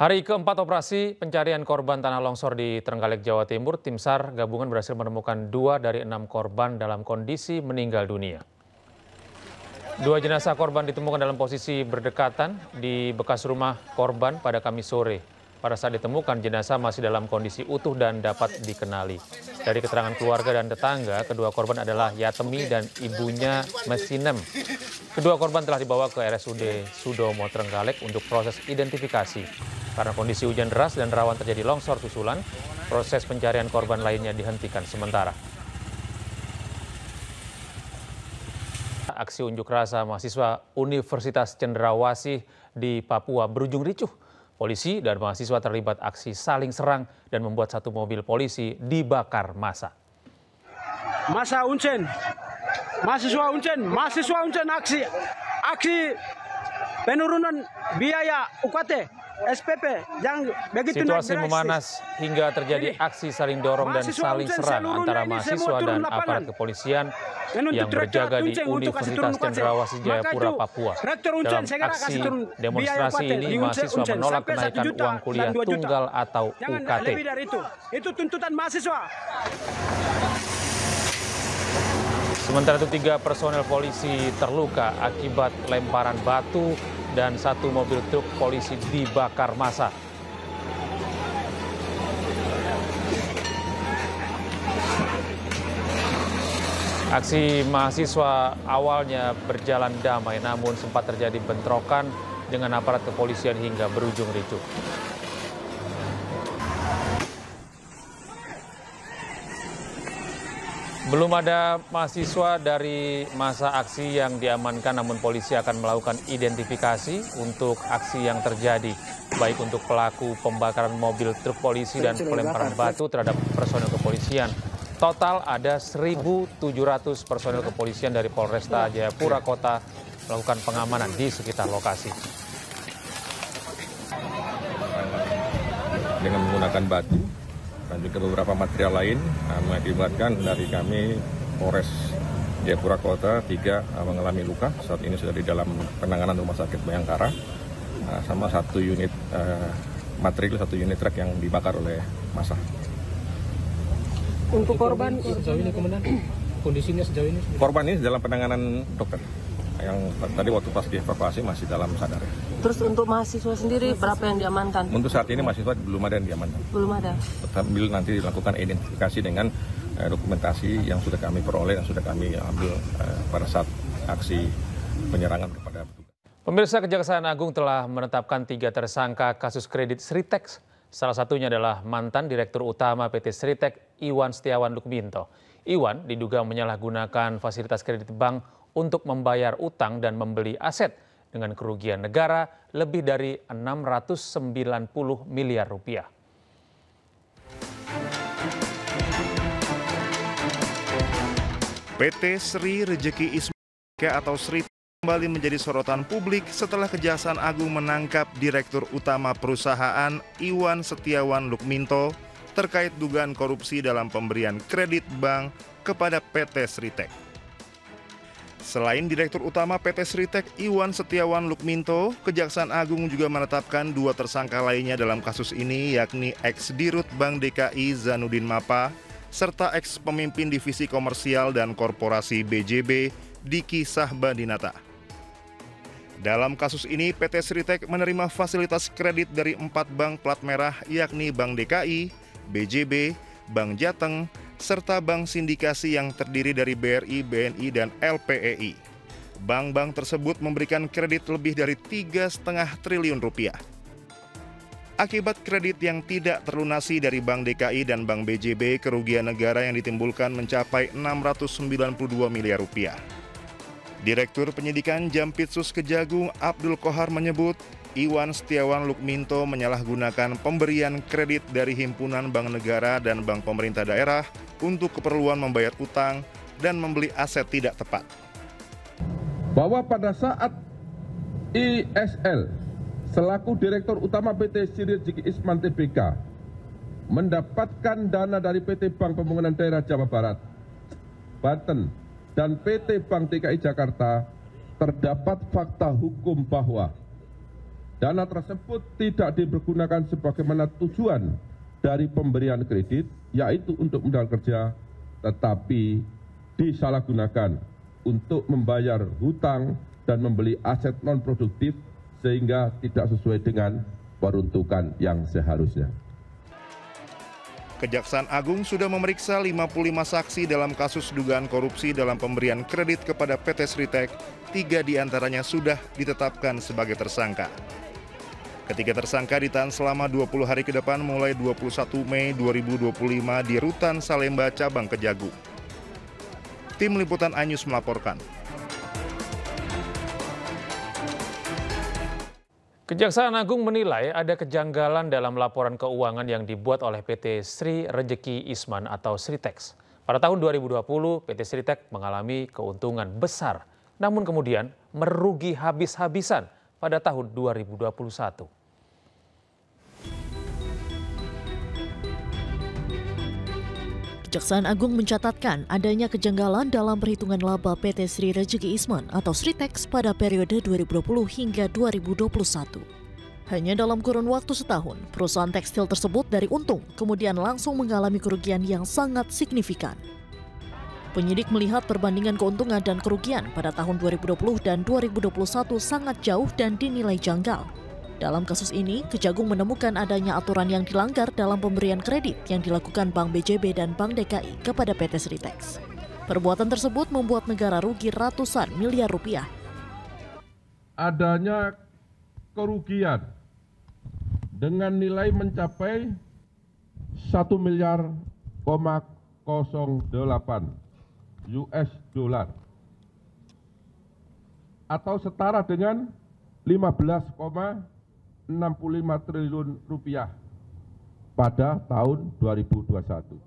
Hari keempat operasi pencarian korban tanah longsor di Trenggalek, Jawa Timur, tim SAR gabungan berhasil menemukan 2 dari 6 korban dalam kondisi meninggal dunia. 2 jenazah korban ditemukan dalam posisi berdekatan di bekas rumah korban pada Kamis sore. Pada saat ditemukan, jenazah masih dalam kondisi utuh dan dapat dikenali. Dari keterangan keluarga dan tetangga, kedua korban adalah Yatemi dan ibunya Mesinem. Kedua korban telah dibawa ke RSUD Sudomo Trenggalek untuk proses identifikasi. Karena kondisi hujan deras dan rawan terjadi longsor susulan, proses pencarian korban lainnya dihentikan sementara. Aksi unjuk rasa mahasiswa Universitas Cendrawasih di Papua berujung ricuh. Polisi dan mahasiswa terlibat aksi saling serang dan membuat satu mobil polisi dibakar massa. Masa Uncen, mahasiswa Uncen aksi penurunan biaya UKT, SPP yang begitu Situasi memanas hingga terjadi aksi saling dorong dan saling serang antara mahasiswa dan aparat kepolisian yang berjaga di Universitas Cendrawasih Jayapura, Papua. Dalam aksi demonstrasi ini, mahasiswa menolak kenaikan uang kuliah tunggal atau UKT. Itu tuntutan mahasiswa. Sementara itu 3 personel polisi terluka akibat lemparan batu dan 1 mobil truk polisi dibakar massa. Aksi mahasiswa awalnya berjalan damai, namun sempat terjadi bentrokan dengan aparat kepolisian hingga berujung ricuh. Belum ada mahasiswa dari masa aksi yang diamankan, namun polisi akan melakukan identifikasi untuk aksi yang terjadi, baik untuk pelaku pembakaran mobil truk polisi dan pelemparan batu terhadap personel kepolisian. Total ada 1.700 personel kepolisian dari Polresta Jayapura Kota melakukan pengamanan di sekitar lokasi. Dengan menggunakan batu dan juga beberapa material lain mengakibatkan dari kami Polres Jayapura Kota 3 mengalami luka. Saat ini sudah di dalam penanganan Rumah Sakit Bayangkara, sama 1 unit material, 1 unit truk yang dibakar oleh massa. Untuk korban sejauh ini, Komandan, kondisinya sejauh ini? Korban ini dalam penanganan dokter. Yang tadi waktu pas dievakuasi masih dalam sadar. Terus untuk mahasiswa sendiri berapa yang diamankan? Untuk saat ini mahasiswa belum ada yang diamankan. Belum ada. Sambil nanti dilakukan identifikasi dengan dokumentasi yang sudah kami peroleh dan sudah kami ambil pada saat aksi penyerangan kepada petugas. Pemirsa, Kejaksaan Agung telah menetapkan 3 tersangka kasus kredit Sritex. Salah satunya adalah mantan Direktur Utama PT Sritex, Iwan Setiawan Lukminto. Iwan diduga menyalahgunakan fasilitas kredit bank untuk membayar utang dan membeli aset dengan kerugian negara lebih dari 690 miliar rupiah. PT Sri Rejeki Ismika atau Sri kembali menjadi sorotan publik setelah Kejaksaan Agung menangkap Direktur Utama perusahaan Iwan Setiawan Lukminto terkait dugaan korupsi dalam pemberian kredit bank kepada PT Sritex. Selain Direktur Utama PT Sritex Iwan Setiawan Lukminto, Kejaksaan Agung juga menetapkan 2 tersangka lainnya dalam kasus ini, yakni ex-Dirut Bank DKI Zanudin Mapa, serta ex-pemimpin Divisi Komersial dan Korporasi BJB Diki Sahbadinata. Dalam kasus ini, PT Sritex menerima fasilitas kredit dari 4 bank plat merah, yakni Bank DKI, BJB, Bank Jateng, serta bank sindikasi yang terdiri dari BRI, BNI, dan LPEI. Bank-bank tersebut memberikan kredit lebih dari 3,5 triliun rupiah. Akibat kredit yang tidak terlunasi dari Bank DKI dan Bank BJB, kerugian negara yang ditimbulkan mencapai 692 miliar rupiah. Direktur Penyidikan Jampitsus Kejagung Abdul Kohar menyebut, Iwan Setiawan Lukminto menyalahgunakan pemberian kredit dari himpunan bank negara dan bank pemerintah daerah untuk keperluan membayar utang dan membeli aset tidak tepat. Bahwa pada saat ISL selaku Direktur Utama PT Sri Rejeki Isman Tbk mendapatkan dana dari PT Bank Pembangunan Daerah Jawa Barat, Banten, dan PT Bank DKI Jakarta, terdapat fakta hukum bahwa dana tersebut tidak dipergunakan sebagaimana tujuan dari pemberian kredit, yaitu untuk modal kerja, tetapi disalahgunakan untuk membayar hutang dan membeli aset non-produktif sehingga tidak sesuai dengan peruntukan yang seharusnya. Kejaksaan Agung sudah memeriksa 55 saksi dalam kasus dugaan korupsi dalam pemberian kredit kepada PT Sritek. 3 diantaranya sudah ditetapkan sebagai tersangka. Ketiga tersangka ditahan selama 20 hari ke depan mulai 21 Mei 2025 di Rutan Salemba, Cabang Kejagung. Tim Liputan iNews melaporkan. Kejaksaan Agung menilai ada kejanggalan dalam laporan keuangan yang dibuat oleh PT Sri Rejeki Isman atau Sritex. Pada tahun 2020, PT Sritek mengalami keuntungan besar, namun kemudian merugi habis-habisan pada tahun 2021. Kejaksaan Agung mencatatkan adanya kejanggalan dalam perhitungan laba PT Sri Rejeki Isman atau Sritex pada periode 2020 hingga 2021. Hanya dalam kurun waktu setahun, perusahaan tekstil tersebut dari untung kemudian langsung mengalami kerugian yang sangat signifikan. Penyidik melihat perbandingan keuntungan dan kerugian pada tahun 2020 dan 2021 sangat jauh dan dinilai janggal. Dalam kasus ini, Kejagung menemukan adanya aturan yang dilanggar dalam pemberian kredit yang dilakukan Bank BJB dan Bank DKI kepada PT Sritex. Perbuatan tersebut membuat negara rugi ratusan miliar rupiah. Adanya kerugian dengan nilai mencapai 1,08 miliar US dollar atau setara dengan 15,65 triliun rupiah pada tahun 2021.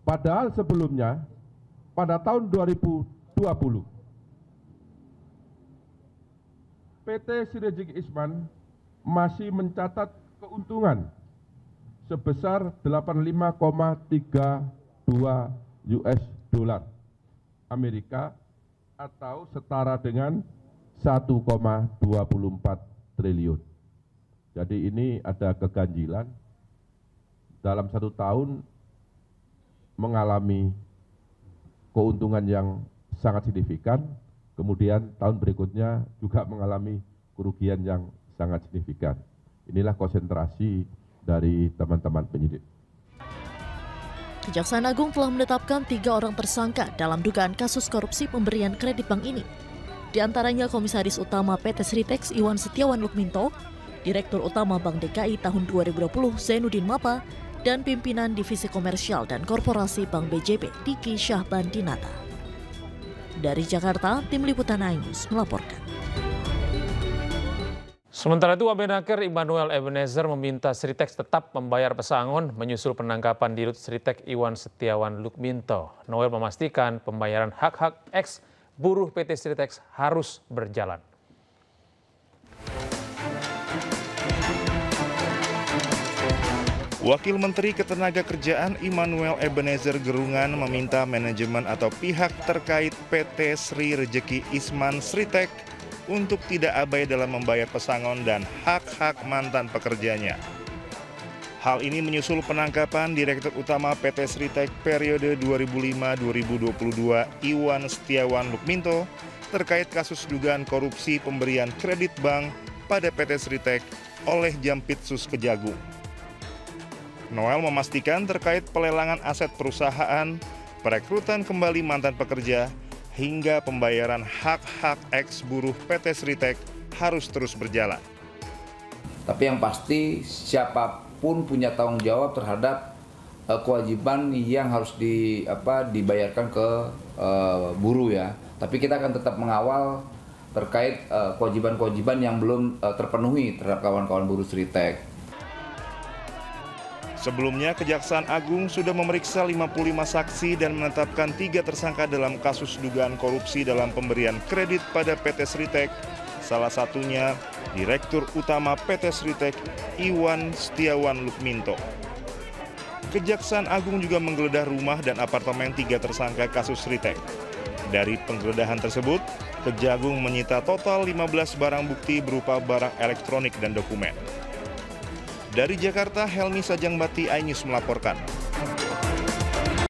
Padahal sebelumnya pada tahun 2020 PT Sri Rejeki Isman masih mencatat keuntungan sebesar 85,32 US dollar Amerika atau setara dengan 1,24 triliun. Jadi ini ada keganjilan dalam satu tahun mengalami keuntungan yang sangat signifikan, kemudian tahun berikutnya juga mengalami kerugian yang sangat signifikan. Inilah konsentrasi dari teman-teman penyidik. Kejaksaan Agung telah menetapkan 3 orang tersangka dalam dugaan kasus korupsi pemberian kredit bank ini. Di antaranya Komisaris Utama PT Sritex Iwan Setiawan Lukminto, Direktur Utama Bank DKI tahun 2020 Zainuddin Mapa, dan pimpinan Divisi Komersial dan Korporasi Bank BJB Diki Syahbandinata. Dari Jakarta, Tim Liputan iNews melaporkan. Sementara itu, Wamenaker Immanuel Ebenezer meminta Sritex tetap membayar pesangon menyusul penangkapan Dirut Sritek Iwan Setiawan Lukminto. Noel memastikan pembayaran hak-hak eks buruh PT Sritex harus berjalan. Wakil Menteri Ketenagakerjaan Immanuel Ebenezer Gerungan meminta manajemen atau pihak terkait PT Sri Rejeki Isman Sritek untuk tidak abai dalam membayar pesangon dan hak-hak mantan pekerjanya. Hal ini menyusul penangkapan Direktur Utama PT Sritek periode 2005-2022 Iwan Setiawan Lukminto terkait kasus dugaan korupsi pemberian kredit bank pada PT Sritek oleh Jampitsus Kejagung. Noel memastikan terkait pelelangan aset perusahaan, perekrutan kembali mantan pekerja, hingga pembayaran hak-hak eks buruh PT Sritek harus terus berjalan. Tapi yang pasti siapapun punya tanggung jawab terhadap kewajiban yang harus dibayarkan ke buruh ya. Tapi kita akan tetap mengawal terkait kewajiban-kewajiban yang belum terpenuhi terhadap kawan-kawan buruh Sritek. Sebelumnya, Kejaksaan Agung sudah memeriksa 55 saksi dan menetapkan 3 tersangka dalam kasus dugaan korupsi dalam pemberian kredit pada PT Sritek. Salah satunya Direktur Utama PT Sritek Iwan Setiawan Lukminto. Kejaksaan Agung juga menggeledah rumah dan apartemen 3 tersangka kasus Sritek. Dari penggeledahan tersebut, Kejagung menyita total 15 barang bukti berupa barang elektronik dan dokumen. Dari Jakarta, Helmi Sajangbati, iNews melaporkan.